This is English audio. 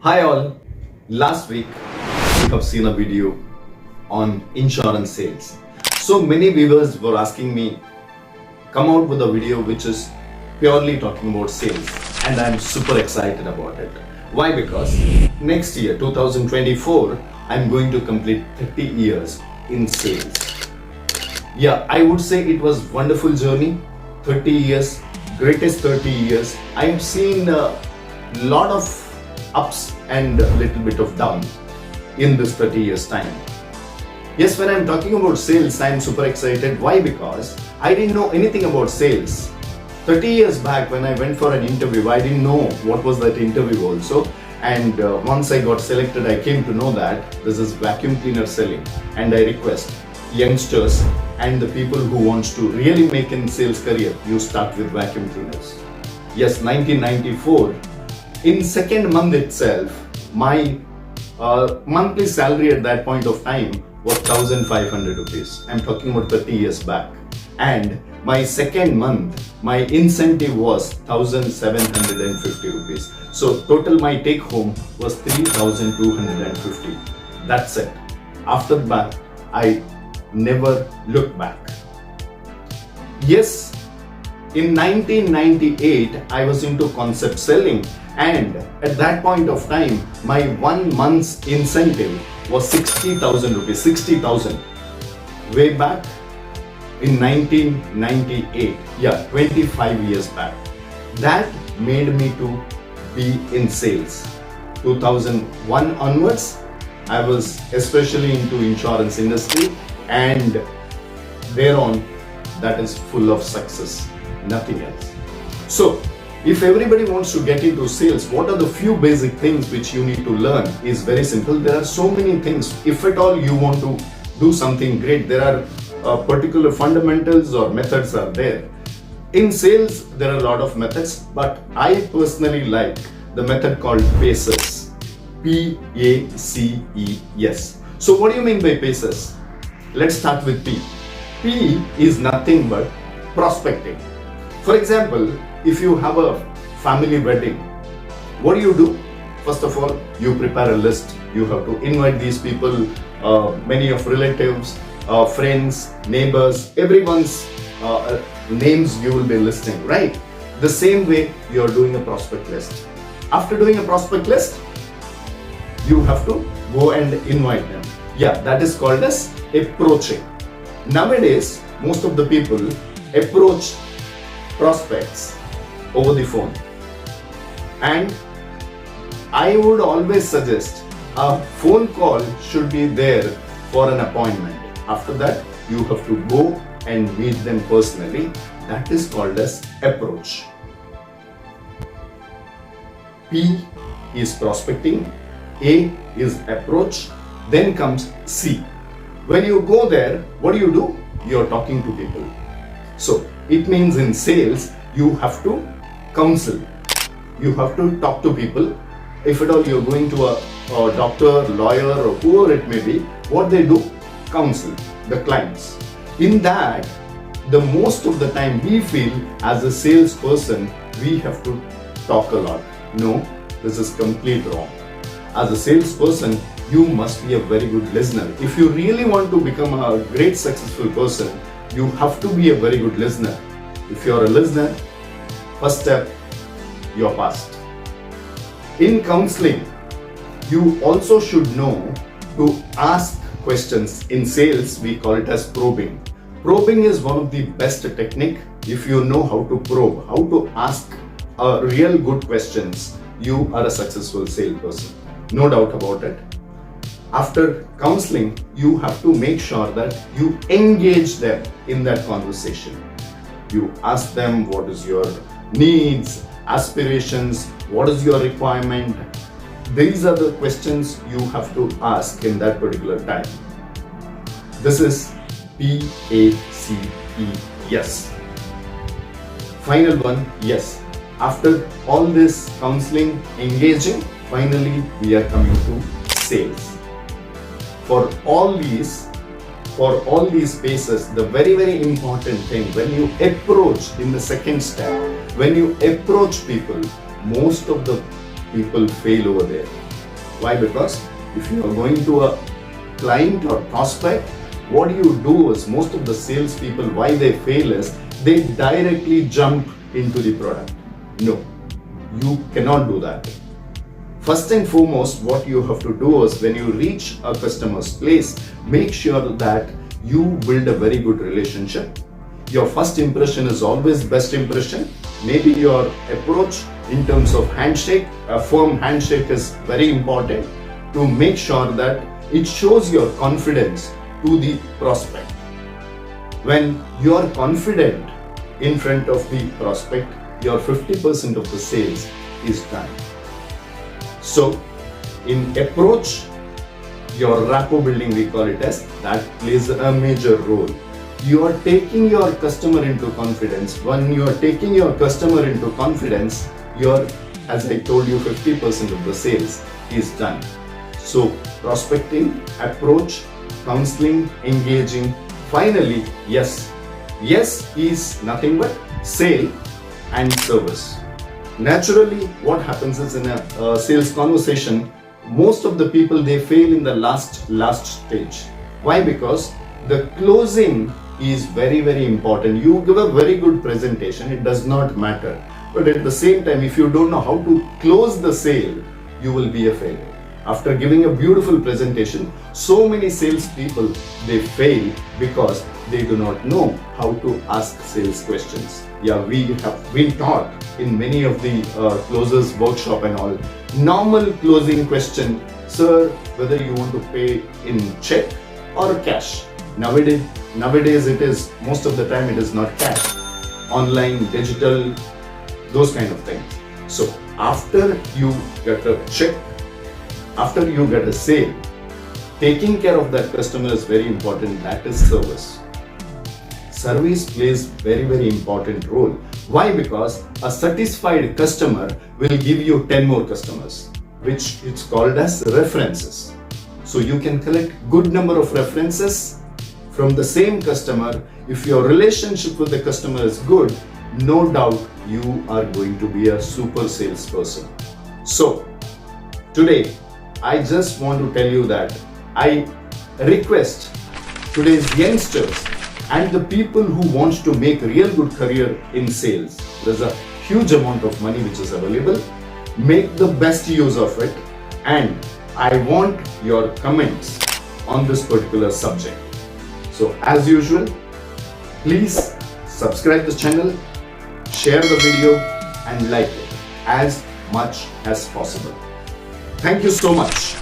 Hi all. Last week we have seen a video on insurance sales. So many viewers were asking me come out with a video which is purely talking about sales, and I'm super excited about it. Why? Because next year 2024 I'm going to complete 30 years in sales. Yeah, I would say it was wonderful journey. 30 years, greatest 30 years. I've seen a lot of ups and a little bit of down in this 30 years time. Yes, when I'm talking about sales, I'm super excited. Why? Because I didn't know anything about sales. 30 years back when I went for an interview, I didn't know what was that interview also. And once I got selected, I came to know that this is vacuum cleaner selling. And I request youngsters and the people who wants to really make in sales career, you start with vacuum cleaners. Yes, 1994. In second month itself, my monthly salary at that point of time was 1,500 rupees. I'm talking about 30 years back. And my second month, my incentive was 1,750 rupees. So total my take home was 3,250. That's it. After that, I never looked back. Yes, in 1998, I was into concept selling. And at that point of time, my 1 month's incentive was 60,000 rupees, 60,000. Way back in 1998, yeah, 25 years back. That made me to be in sales. 2001 onwards, I was especially into insurance industry, and thereon, that is full of success, nothing else. So, if everybody wants to get into sales, what are the few basic things which you need to learn is very simple. There are so many things. If at all you want to do something great, there are particular fundamentals or methods are there. In sales, there are a lot of methods, but I personally like the method called PACES. P-A-C-E-S. So what do you mean by PACES? Let's start with P. P is nothing but prospecting. For example, if you have a family wedding, what do? First of all, you prepare a list. You have to invite these people, many of relatives, friends, neighbors, everyone's names you will be listing, right? The same way you are doing a prospect list. After doing a prospect list, you have to go and invite them. Yeah, that is called as approaching. Nowadays, most of the people approach prospects over the phone, and I would always suggest a phone call should be there for an appointment. After that, you have to go and meet them personally. That is called as approach. P is prospecting, A is approach, then comes C. When you go there, what do? You're talking to people. So it means in sales, you have to counsel. You have to talk to people. If at all you're going to a doctor, lawyer, or whoever it may be, what they do? Counsel the clients. In that, the most of the time we feel as a salesperson, we have to talk a lot. No, this is completely wrong. As a salesperson, you must be a very good listener. If you really want to become a great successful person, you have to be a very good listener. If you're a listener, first step, you're passed. In counseling, you also should know to ask questions. In sales, we call it as probing. Probing is one of the best technique. If you know how to probe, how to ask real good questions, you are a successful salesperson. No doubt about it. After counseling, you have to make sure that you engage them in that conversation. You ask them what is your needs, aspirations, what is your requirement. These are the questions you have to ask in that particular time. This is PACES. Final one, yes. After all this counseling, engaging, finally we are coming to sales. For all these spaces, the very important thing, when you approach in the second step, when you approach people, most of the people fail over there. Why? Because if you are going to a client or prospect, what you do is, most of the salespeople, why they fail is they directly jump into the product. No, you cannot do that. First and foremost, what you have to do is, when you reach a customer's place, make sure that you build a very good relationship. Your first impression is always best impression. Maybe your approach in terms of handshake, a firm handshake is very important to make sure that it shows your confidence to the prospect. When you are confident in front of the prospect, your 50% of the sales is done. So, in approach, your rapport building, we call it as, that plays a major role. You are taking your customer into confidence. When you are taking your customer into confidence, your, as I told you, 50% of the sales is done. So, prospecting, approach, counseling, engaging. Finally, yes. Yes is nothing but sale and service. Naturally, what happens is, in a sales conversation, most of the people, they fail in the last stage. Why? Because the closing is very, very important. You give a very good presentation, it does not matter. But at the same time, if you don't know how to close the sale, you will be a failure. After giving a beautiful presentation, so many salespeople, they fail because they do not know how to ask sales questions. Yeah, we have been taught in many of the closers workshop and all. Normal closing question, sir, whether you want to pay in check or cash. Nowadays it is, most of the time it is not cash. Online, digital, those kind of things. So after you get a check, after you get a sale, taking care of that customer is very important. That is service. Service plays very, very important role. Why? Because a satisfied customer will give you 10 more customers, which it's called as references. So you can collect good number of references from the same customer. If your relationship with the customer is good, no doubt you are going to be a super salesperson. So today, I just want to tell you that I request today's youngsters and the people who want to make real good career in sales. There's a huge amount of money which is available. Make the best use of it, and I want your comments on this particular subject. So as usual, please subscribe the channel, share the video and like it as much as possible. Thank you so much.